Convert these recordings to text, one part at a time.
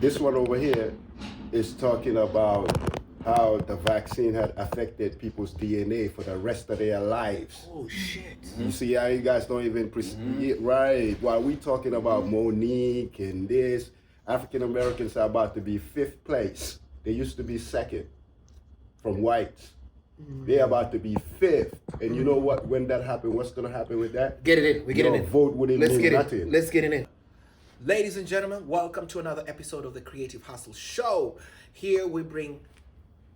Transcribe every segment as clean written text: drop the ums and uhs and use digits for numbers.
This one over here is talking about how the vaccine had affected people's DNA for the rest of their lives. Oh shit. You see how you guys don't even right. While we talking about Monique and this, African Americans are about to be fifth place. They used to be second from whites. They're about to be fifth. And you know what? When that happened, what's gonna happen with that? Get it in. We get it in. Vote wouldn't mean nothing. Let's get it in. Ladies and gentlemen, welcome to another episode of the Creative Hustle Show. Here we bring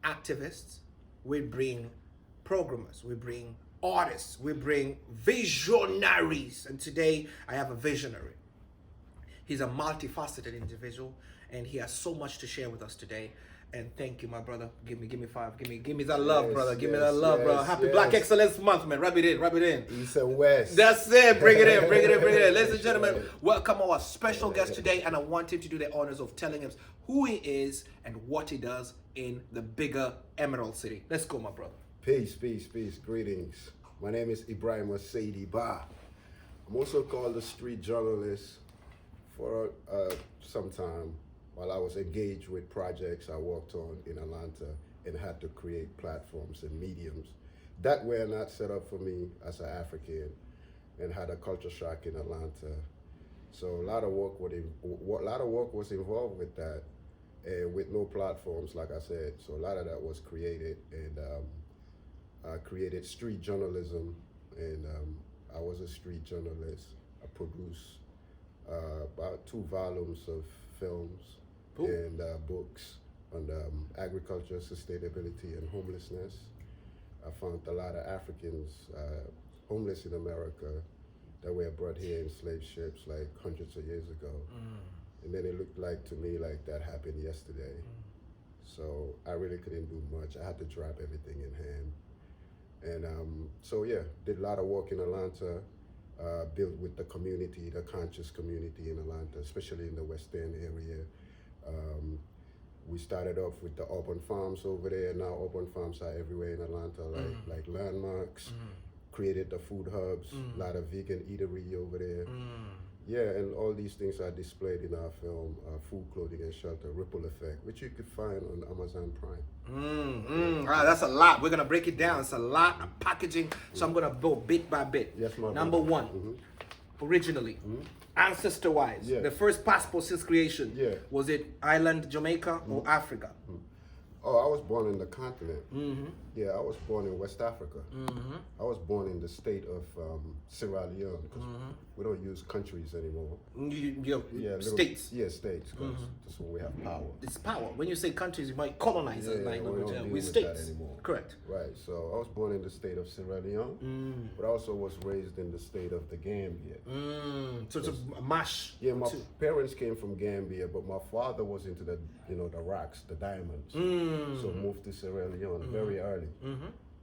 activists, we bring programmers, we bring artists, we bring visionaries. And today I have a visionary. He's a multifaceted individual and he has so much to share with us today. And thank you, my brother. Give me five. Give me that love, brother. Give me that love, brother. Happy Black Excellence Month, man. Rub it in. East and West. That's it. Bring it in. Ladies and gentlemen, welcome our special guest today. And I want him to do the honors of telling us who he is and what he does in the bigger Emerald City. Let's go, my brother. Peace. Greetings. My name is Ebrima SaidyBa. I'm also called a street journalist for some time. While I was engaged with projects I worked on in Atlanta and had to create platforms and mediums that were not set up for me as an African, and had a culture shock in Atlanta. So a lot of work was involved with that, and with no platforms, like I said. So a lot of that was created, and I created street journalism, and I was a street journalist. I produced about 2 volumes of films. Cool. And books on agriculture, sustainability, and homelessness. I found a lot of Africans homeless in America that were brought here in slave ships like hundreds of years ago. And then it looked like to me like that happened yesterday. So I really couldn't do much. I had to drop everything in hand. And did a lot of work in Atlanta, built with the community, the conscious community in Atlanta, especially in the West End area. We started off with the urban farms over there. Now urban farms are everywhere in Atlanta, like landmarks. Created the food hubs, a lot of vegan eatery over there. Yeah, and all these things are displayed in our film, Food, Clothing, and Shelter, Ripple Effect, which you could find on Amazon Prime. All right, that's a lot. We're gonna break it down. It's a lot of packaging, so I'm gonna go bit by bit. Yes, my Number brother. one, originally. Ancestor-wise, the first passport since creation, was it Ireland, Jamaica, or Africa? Oh, I was born in the continent. Yeah, I was born in West Africa. I was born in the state of Sierra Leone, because we don't use countries anymore. States. Yeah, states, because that's when we have power. It's power. When you say countries, you might colonize us. We're states. Anymore. Correct. Right, so I was born in the state of Sierra Leone, but I also was raised in the state of the Gambia. So it's a mash. Yeah, my parents came from Gambia, but my father was into the rocks, the diamonds. So moved to Sierra Leone very early,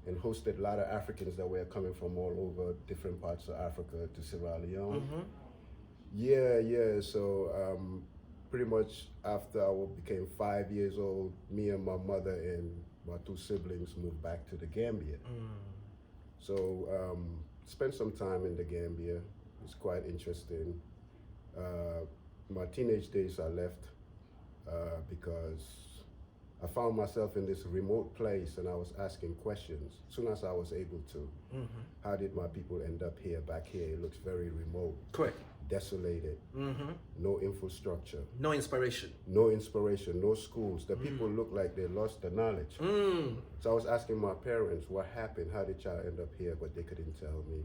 and hosted a lot of Africans that were coming from all over different parts of Africa to Sierra Leone. So pretty much after I became 5 years old, me and my mother and my 2 siblings moved back to the Gambia. So spent some time in the Gambia. It was quite interesting. My teenage days I left because I found myself in this remote place and I was asking questions. As soon as I was able to, how did my people end up here, back here? It looks very remote. Correct. Desolated. No infrastructure. No inspiration. No inspiration, no schools. The people look like they lost the knowledge. So I was asking my parents, what happened? How did y'all end up here? But they couldn't tell me.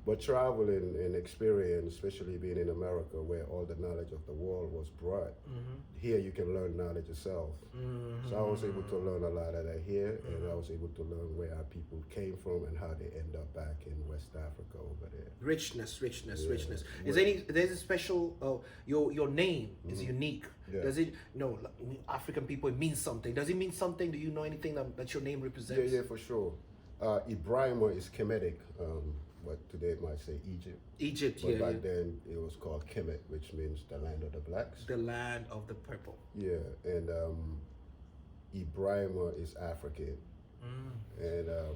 But traveling and experience, especially being in America where all the knowledge of the world was brought, here you can learn knowledge yourself. So I was able to learn a lot of that here, and I was able to learn where our people came from and how they end up back in West Africa over there. Richness. There's a special, your name is unique. Does it, African people, it means something. Does it mean something? Do you know anything that your name represents? Yeah, for sure. Ebrima is Kemetic. But today it might say Egypt. But back then it was called Kemet, which means the land of the blacks. The land of the purple. Yeah, and Ebrima is African. And a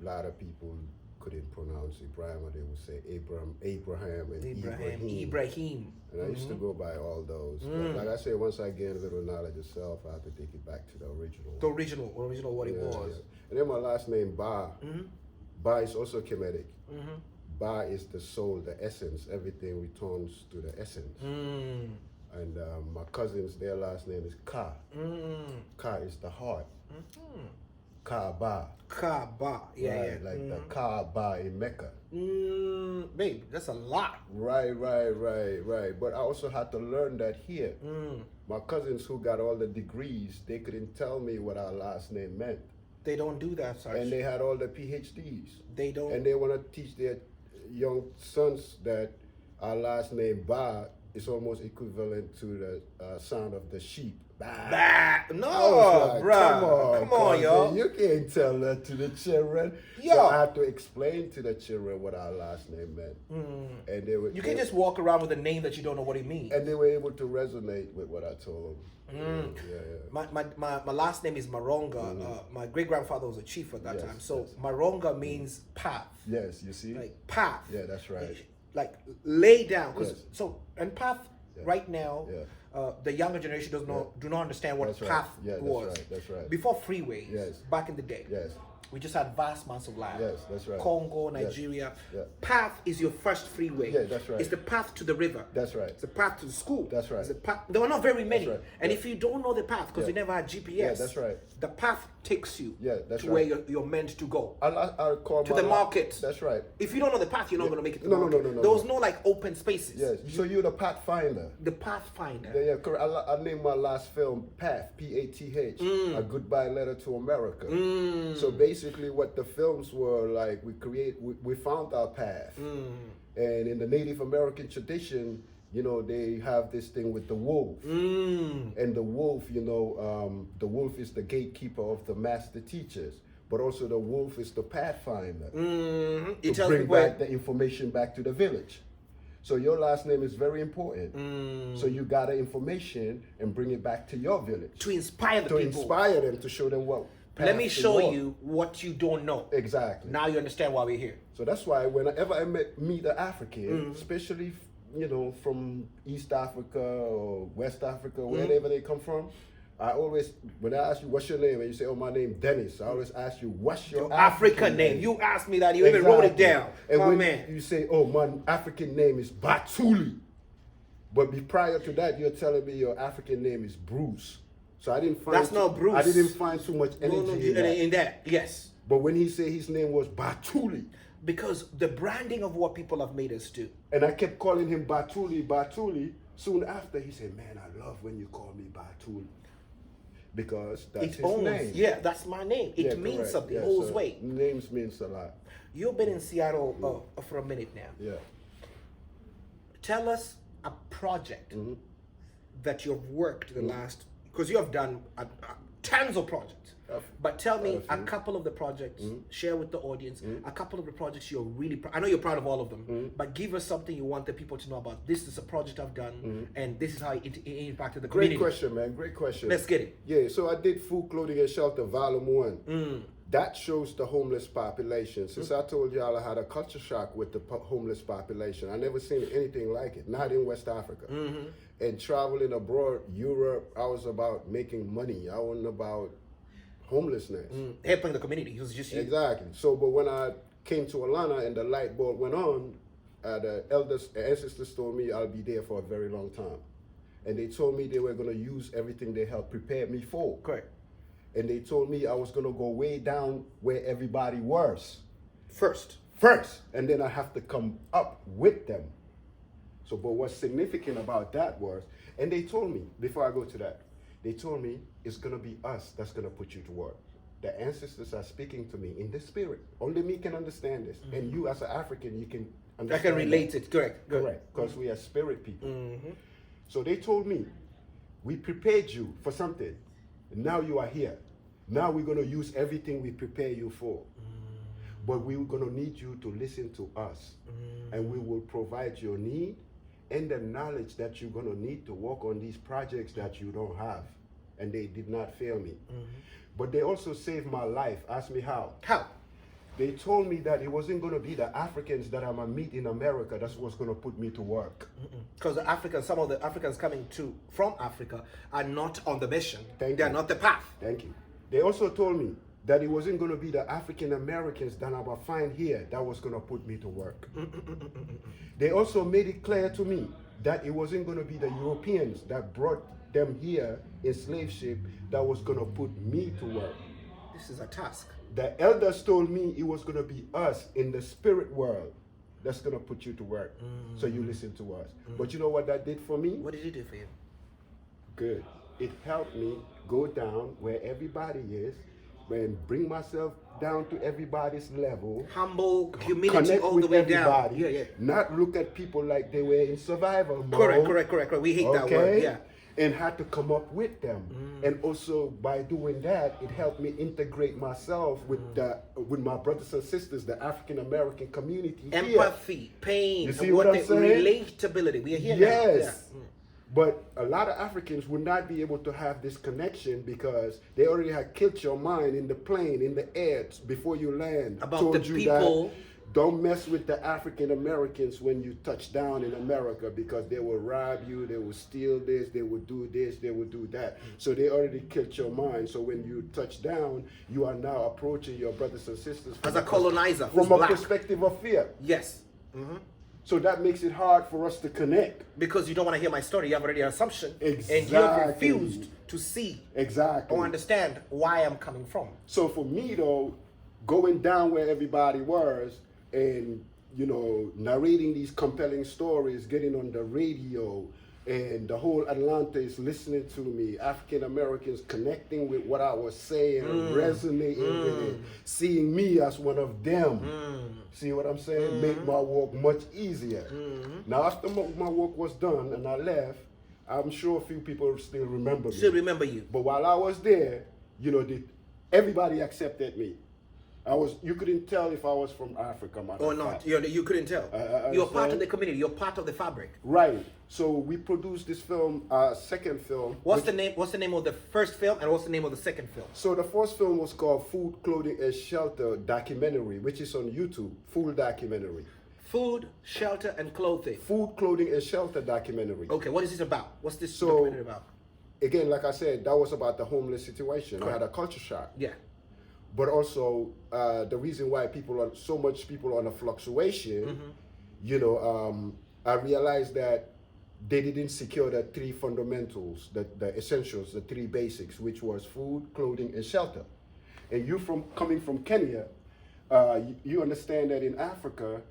lot of people couldn't pronounce Ibrahim, they would say Abraham, and Ibrahim. And I used to go by all those. But like I said, once I gained a little knowledge of self, I had to take it back to the original. The original what it was. Yeah. And then my last name, Ba. Ba is also Kemetic. Ba is the soul, the essence. Everything returns to the essence. And my cousins, their last name is Ka. Ka is the heart. Kaaba. Kaaba. Yeah. Like the Kaaba in Mecca. Babe, that's a lot. Right. But I also had to learn that here. My cousins who got all the degrees, they couldn't tell me what our last name meant. They don't do that, Sarge. And they had all the PhDs. They don't. And they want to teach their young sons that our last name, Ba, is almost equivalent to the sound of the sheep. Bah. No, like, bruh. Come on, y'all. You can't tell that to the children. Yo. So I had to explain to the children what our last name meant. And they were. You can't just walk around with a name that you don't know what it means. And they were able to resonate with what I told them. My last name is Maronga. My great grandfather was a chief at that time. So Maronga means path. Yes, you see? Like path. Yeah, that's right. Like lay down. And path right now. Yeah. The younger generation do not understand what path was. That's right. Before freeways, back in the day, we just had vast amounts of land. Yes, that's right. Congo, Nigeria. Path is your first freeway. Yeah, that's right. It's the path to the river. That's right. It's the path to the school. That's right. It's the path. There were not very many. That's right. And if you don't know the path, because we never had GPS, that's right. the path takes you that's to where you're meant to go. I'll call to the market. That's right. If you don't know the path, you're not going to make it to No, the market. no. There was no like open spaces. Yes. So you're the pathfinder. The pathfinder. Yeah, correct. I named my last film Path, P-A-T-H, A Goodbye Letter to America. So basically what the films were like, we found our path. And in the Native American tradition, you know, they have this thing with the wolf. And the wolf, you know, the wolf is the gatekeeper of the master teachers. But also the wolf is the pathfinder. To bring back the information back to the village. So your last name is very important. So you gather information and bring it back to your village. To inspire the people. To inspire them, to show them what. Let me show you what you don't know. Exactly. Now you understand why we're here. So that's why whenever I meet an African, especially, you know, from East Africa or West Africa, wherever they come from, I always, when I ask you, what's your name? And you say, oh, my name Dennis. I always ask you, what's your African name? You asked me that. You even wrote it down. And when you say, oh, my African name is Batuli. But prior to that, you're telling me your African name is Bruce. So I didn't find... That's not Bruce. I didn't find too much energy in that. Yes. But when he said his name was Batuli. Because the branding of what people have made us do. And I kept calling him Batuli. Soon after, he said, man, I love when you call me Batuli. Because that's his name. Yeah, that's my name. It means something. It holds weight. Names means a lot. You've been in Seattle for a minute now. Yeah. Tell us a project that you've worked the last... Because you have done tons of projects. But tell me a couple of the projects, share with the audience, a couple of the projects you're really I know you're proud of all of them, but give us something you want the people to know about. This is a project I've done, and this is how it impacted the community. Great question, man. Great question. Let's get it. Yeah, so I did Food, Clothing, and Shelter, Volume 1. That shows the homeless population. Since I told y'all I had a culture shock with the homeless population, I never seen anything like it, not in West Africa. And traveling abroad, Europe, I was about making money. I wasn't about homelessness. Helping the community. It was just you. Exactly. So, but when I came to Atlanta and the light bulb went on, the ancestors told me I'll be there for a very long time. And they told me they were going to use everything they helped prepare me for. Correct. And they told me I was going to go way down where everybody was. First. And then I have to come up with them. So, but what's significant about that was, and they told me, before I go to that, they told me it's going to be us that's going to put you to work. The ancestors are speaking to me in the spirit. Only me can understand this. And you as an African, you can understand. I can relate it. Correct. Because we are spirit people. So they told me, we prepared you for something. Now you are here. Now we're going to use everything we prepare you for. But we're going to need you to listen to us. And we will provide your need and the knowledge that you're going to need to work on these projects that you don't have. And they did not fail me. But they also saved my life. Ask me how. How? they told me that it wasn't going to be the Africans that I'm going to meet in America that's what's going to put me to work. Because the Africans, some of the Africans coming from Africa are not on the mission. They are not the path. Thank you. They also told me that it wasn't going to be the African Americans that I'm going to find here that was going to put me to work. They also made it clear to me that it wasn't going to be the Europeans that brought them here in slave ship that was going to put me to work. This is a task. The elders told me it was going to be us in the spirit world that's going to put you to work. So you listen to us. But you know what that did for me? What did it do for you? Good. It helped me go down where everybody is and bring myself down to everybody's level. Humble, humility connect all with the way everybody, down. Yeah. Not look at people like they were in survival mode. Correct. We hate that word. Yeah. And had to come up with them. And also by doing that, it helped me integrate myself with my brothers and sisters, the African American community. Empathy, pain, you see what I'm saying? Relatability. We are here yes. now. But a lot of Africans would not be able to have this connection because they already had killed your mind in the plane, in the air, before you land. About told the you people. That don't mess with the African Americans when you touch down in America because they will rob you, they will steal this, they will do this, they will do that. So they already killed your mind. So when you touch down, you are now approaching your brothers and sisters as a colonizer from a perspective of fear. Yes. So that makes it hard for us to connect. Because you don't want to hear my story. You have already an assumption. Exactly. And you're refused to see or understand why I'm coming from. So for me, though, going down where everybody was and, you know, narrating these compelling stories, getting on the radio, and the whole Atlanta is listening to me, African Americans connecting with what I was saying, resonating with it, seeing me as one of them. See what I'm saying? Make my work much easier. Now, after my work was done and I left, I'm sure a few people still remember me. Still remember you. But while I was there, you know, everybody accepted me. You couldn't tell if I was from Africa, or not. You couldn't tell. You're part of the community. You're part of the fabric. Right. So we produced this film, second film. What's the name of the first film, and what's the name of the second film? So the first film was called Food, Clothing, and Shelter documentary, which is on YouTube. Full documentary. Food, Shelter, and Clothing. Food, Clothing, and Shelter documentary. Okay, what is this about? What's this documentary about? Again, like I said, that was about the homeless situation. Correct. I had a culture shock. Yeah. But also the reason why so much people on a fluctuation, you know, I realized that they didn't secure the three fundamentals, the essentials, the three basics, which was food, clothing, and shelter. And you coming from Kenya, you understand that in Africa,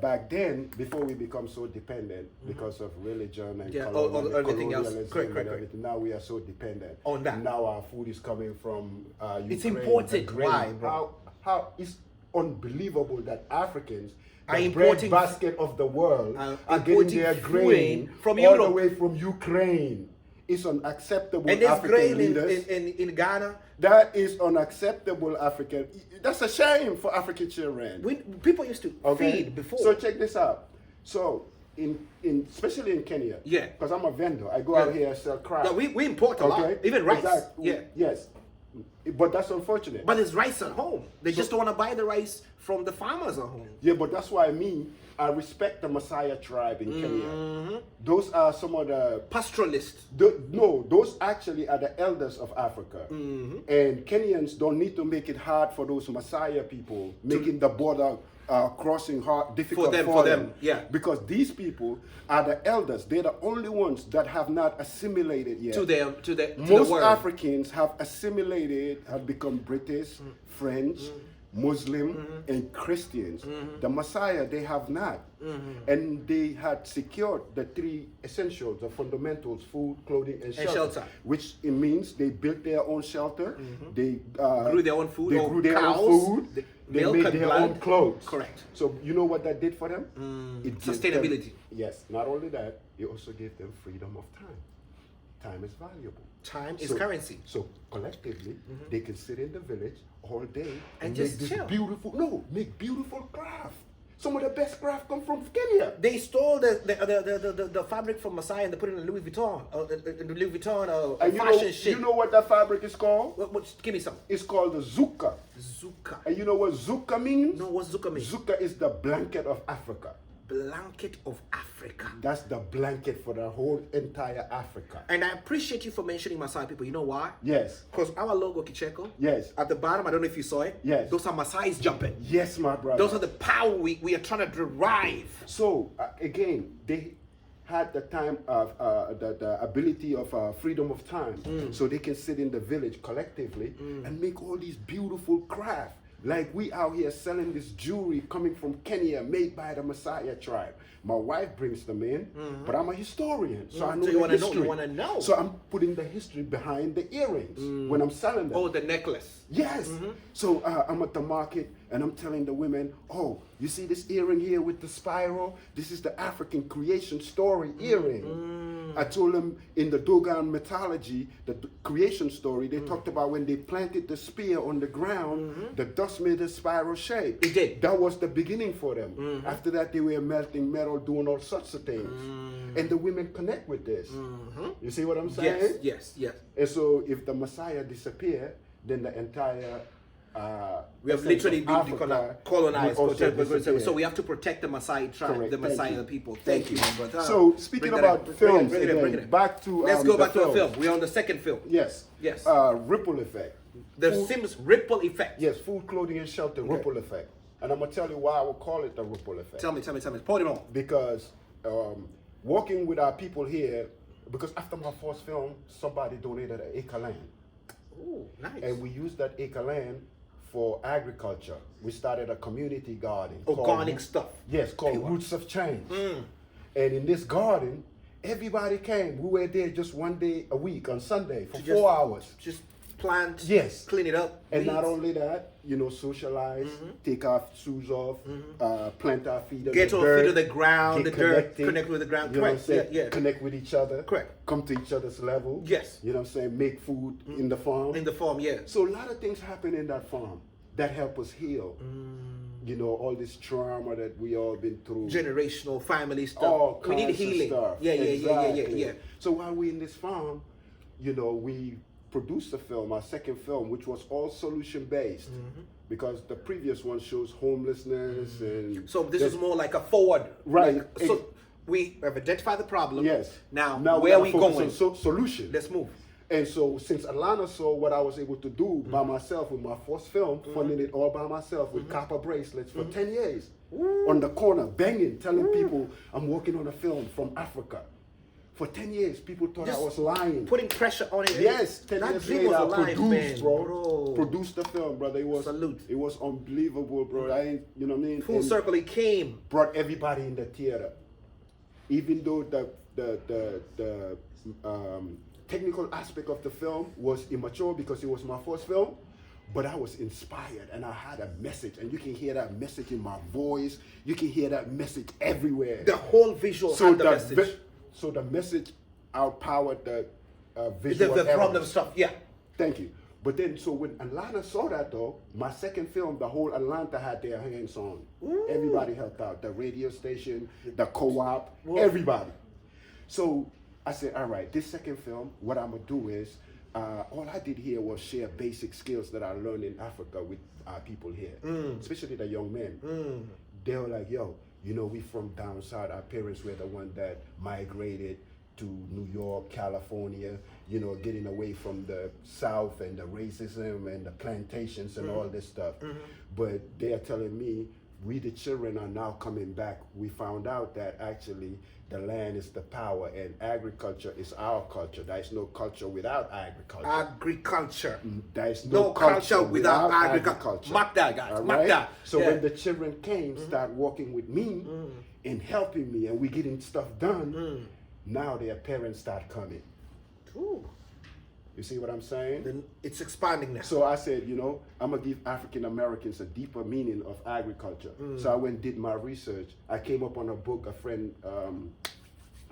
back then, before we become so dependent because of religion and everything else, correct. Now we are so dependent on that. Now our food is coming from Ukraine. It's imported. Why, bro? How it's unbelievable that Africans, are the importing bread basket of the world, are getting their grain from all Europe. the way from Ukraine. It's unacceptable. And there's African grain leaders. in Ghana. That is unacceptable, African. That's a shame for African children. People used to feed before. So check this out. So especially in Kenya. Yeah. Because I'm a vendor. I go out here and sell crap. Yeah, we import a lot. Even rice. Exactly. Yeah. Yes. But that's unfortunate. But there's rice at home. They just don't want to buy the rice from the farmers at home. Yeah, but that's why I respect the Messiah tribe in Kenya. Those are some of the pastoralists. Those actually are the elders of Africa. And Kenyans don't need to make it hard for those Messiah people, making the border crossing difficult for them. Yeah. Because these people are the elders. They're the only ones that have not assimilated yet. Most Africans have assimilated, have become British, French, Muslim, and Christians. The Messiah, they have not. And they had secured the three essentials, the fundamentals, food, clothing, and shelter. Which it means they built their own shelter, they grew their own food, they grew their own food, they made their own clothes. Correct. So you know what that did for them? It sustainability. Yes, not only that, it also gave them freedom of time. Time is valuable. Time is currency. So collectively, they can sit in the village all day and just make chill. Make beautiful craft. Some of the best craft come from Kenya. They stole the fabric from Masai and they put it in Louis Vuitton. Louis Vuitton And fashion shit. you know what that fabric is called? Give me some. It's called the zuka. Zuka. And you know what zuka means? No, what's Zuka mean? Zuka is the blanket of Africa. Blanket of Africa. That's the blanket for the whole entire Africa. And I appreciate you for mentioning Maasai people. You know why? Yes. Because our logo, Kicheko, Yes. at the bottom, I don't know if you saw it. Yes. Those are Maasai's jumping. Yes, my brother. Those are the power we are trying to derive. So, again, they had the time of the ability of freedom of time. So they can sit in the village collectively and make all these beautiful crafts. Like we out here selling this jewelry coming from Kenya, made by the Messiah tribe. My wife brings them in, but I'm a historian, so I know So you the want to know? history. You want to know? So I'm putting the history behind the earrings when I'm selling them. Oh, the necklace. Yes. So I'm at the market and I'm telling the women, oh, you see this earring here with the spiral? This is the African creation story earring. I told them in the Dogon mythology, the creation story, they talked about when they planted the spear on the ground, the dust made a spiral shape. It did. That was the beginning for them. After that, they were melting metal, doing all sorts of things. And the women connect with this. You see what I'm saying? Yes. And so if the Messiah disappear, then the entire We have essence literally of been Africa colonized. will also disappear. So we have to protect the Maasai tribe, Correct. the Thank Maasai you. people. Thank you. my brother. So speaking Bring that about in. films, Bring it in. back to Let's go back to a film. film. We're on the second film. Yes. Yes. Ripple effect. The Food- Sims ripple effect. Yes, food, clothing, and shelter. Okay. Ripple effect. And I'm gonna tell you why I would call it the ripple effect. Tell me. Point it on. Because working with our people here, because after my first film, somebody donated an acre land. Oh, nice. And we used that acre land for agriculture. We started a community garden. Organic called, stuff. Yes, called Pure. Roots of Change. And in this garden, everybody came. We were there just one day a week on Sunday for To 4 hours. Just plant. Yes. Clean it up. And not weeds. only that, socialize, take our shoes off, plant our feet on Get the our dirt, feet on the ground, get the dirt, connected, connect with the ground. You know what I'm Correct. saying? Yeah. Connect with each other. Correct. Come to each other's level. Yes. You know what I'm saying? Make food in the farm. In the farm, yeah. So a lot of things happen in that farm that help us heal. All this trauma that we all been through. Generational family stuff. All We need kinds of healing. stuff. Yeah. Exactly. So while we in this farm, we produced a film, our second film, which was all solution based, because the previous one shows homelessness and. So this is more like a forward. Right. Like, so we have identified the problem. Yes. Now we where are gotta we focus going? on solution. Let's move. And so since Alana saw what I was able to do by myself with my first film, funding it all by myself with copper bracelets for 10 years, on the corner, banging, telling people I'm working on a film from Africa. For 10 years, people thought I was lying. Putting pressure on it. Yes, 10 that years dream later, was I alive, produced, man, bro. Produced the film, brother. It was Salute. It was unbelievable, bro. I ain't, you know what I mean? Full And circle, it came. brought everybody in the theater. Even though the technical aspect of the film was immature because it was my first film, but I was inspired and I had a message, and you can hear that message in my voice. You can hear that message everywhere. The whole visual had the message. So the message outpowered the visual The problem elements. stuff, yeah. Thank you. But then, so when Atlanta saw that though, my second film, the whole Atlanta had their hands on. Everybody helped out. The radio station, the co-op, everybody. So I said, all right, this second film, what I'm gonna do is, all I did here was share basic skills that I learned in Africa with our people here, especially the young men. They were like, yo, we from down south. Our parents were the one that migrated to New York, California, getting away from the South and the racism and the plantations and all this stuff. But they are telling me, we the children are now coming back. We found out that actually the land is the power and agriculture is our culture. There is no culture without agriculture. Agriculture. There is No culture without agriculture. Mark that, guys. All Mark right? that. So Yeah. when the children came, start working with me and helping me, and we getting stuff done, now their parents start coming. Ooh. You see what I'm saying? Then it's expanding now. So I said, I'm gonna give African Americans a deeper meaning of agriculture. So I went and did my research. I came up on a book a friend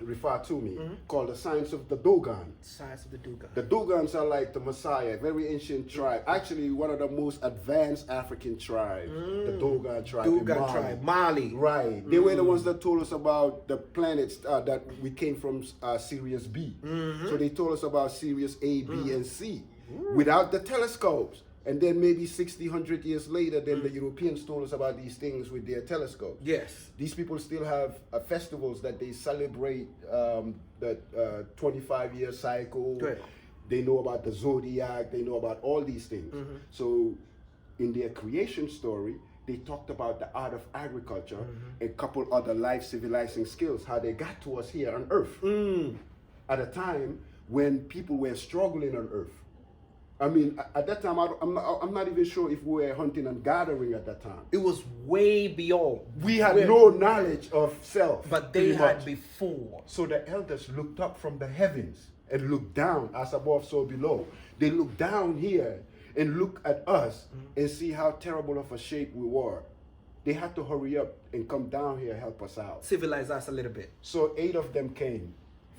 refer to me, called the Science of the Dogon. Science of the Dogon. The Dogons are like the Messiah, very ancient tribe. Actually, one of the most advanced African tribes, the Dogon tribe. Dogon tribe, Mali. Right. They were the ones that told us about the planets that we came from Sirius B. So they told us about Sirius A, B, and C without the telescopes. And then maybe 60, 100 years later, then the Europeans told us about these things with their telescopes. Yes. These people still have festivals that they celebrate the 25-year cycle. Right. They know about the zodiac. They know about all these things. So in their creation story, they talked about the art of agriculture and a couple other life civilizing skills, how they got to us here on Earth at a time when people were struggling on Earth. I mean, at that time, I'm not even sure if we were hunting and gathering at that time. It was way beyond. We had no knowledge of self. But they had before. So the elders looked up from the heavens and looked down, as above, so below. They looked down here and look at us and see how terrible of a shape we were. They had to hurry up and come down here and help us out. Civilize us a little bit. So 8 of them came.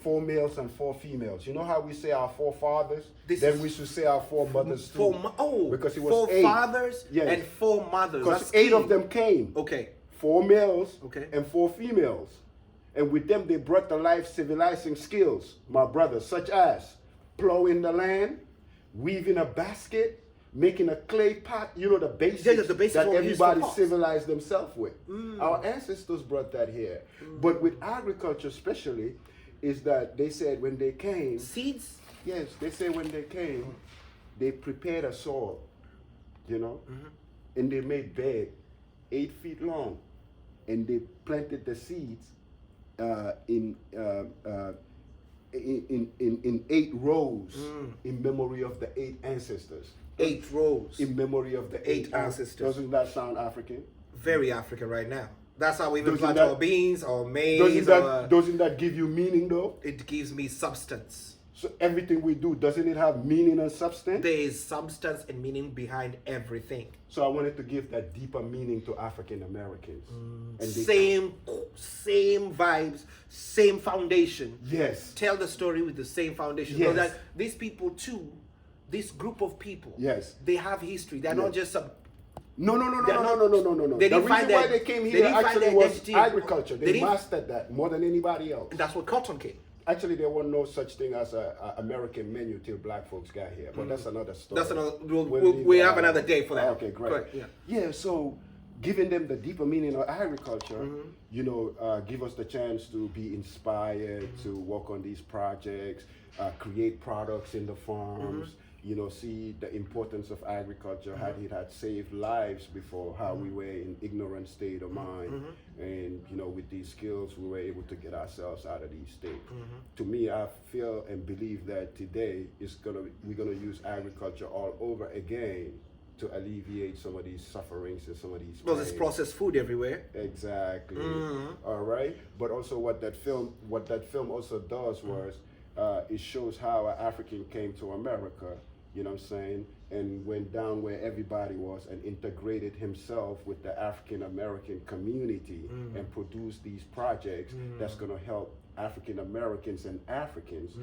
4 males and 4 females. You know how we say our 4 fathers? This then is we should say our 4 mothers too. Because it was 4 8 fathers and 4 mothers. Because 8 of them came. Okay. 4 males Okay. and 4 females. And with them they brought the life civilizing skills, my brothers, such as plowing the land, weaving a basket, making a clay pot, you know, the basics, the basics that everybody pots. civilized themselves with. Our ancestors brought that here. But with agriculture especially, is that they said when they came, seeds? Yes, they said when they came, they prepared a soil, you know, and they made bed 8 feet long, and they planted the seeds in 8 rows in memory of the 8 ancestors. 8 rows. In memory of the 8 ancestors. Doesn't that sound African? Very African right now. That's how we even Doesn't plant our beans or maize. Doesn't that give you meaning though? It gives me substance. So everything we do, doesn't it have meaning and substance? There is substance and meaning behind everything. So I wanted to give that deeper meaning to African Americans. And Same vibes, same foundation. Yes. Tell the story with the same foundation. Yes. So that these people too, this group of people, yes, they have history. They're not just some. No. They The didn't reason find why they came here actually was agriculture. They didn't- mastered that more than anybody else. That's what cotton came. Actually, there was no such thing as an American menu till black folks got here. But that's another story. That's another. We have another day for that. Okay, great. Correct, yeah. Yeah. So, giving them the deeper meaning of agriculture, you know, give us the chance to be inspired to work on these projects, create products in the farms. You know, see the importance of agriculture, how it had saved lives before, how we were in ignorant state of mind. And, you know, with these skills, we were able to get ourselves out of these states. To me, I feel and believe that today we're gonna use agriculture all over again to alleviate some of these sufferings and some of these Well, there's processed food everywhere. Exactly. All right. But also what that film also does was it shows how an African came to America, you know what I'm saying, and went down where everybody was and integrated himself with the African American community and produced these projects that's going to help African Americans and Africans,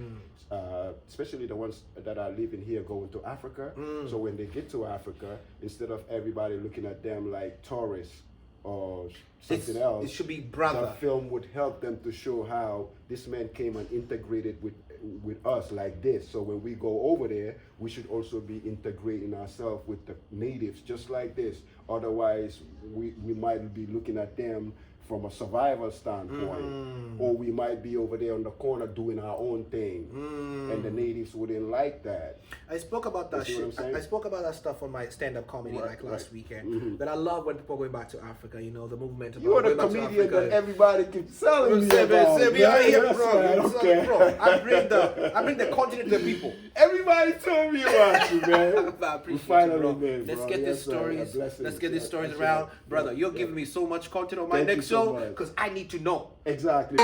especially the ones that are living here going to Africa. So when they get to Africa, instead of everybody looking at them like tourists or something else, it should be brother. The film would help them to show how this man came and integrated with us like this. So when we go over there, we should also be integrating ourselves with the natives just like this. Otherwise, we might be looking at them from a survival standpoint, or we might be over there on the corner doing our own thing, and the natives wouldn't like that. I spoke about that shit. I spoke about that stuff on my stand-up comedy last weekend. That I love when people are going back to Africa. You know, the movement about You're the going back to comedian Africa. that everybody keeps telling me about. I bring the continent to the people. Everybody told me about you, man. I appreciate finally you, bro. made, Let's bro. get Yes, these sir. stories. Blessings. Let's get these stories That's around, right. brother. You're giving me so much content on my Thank you next so show much. because I need to know. Exactly.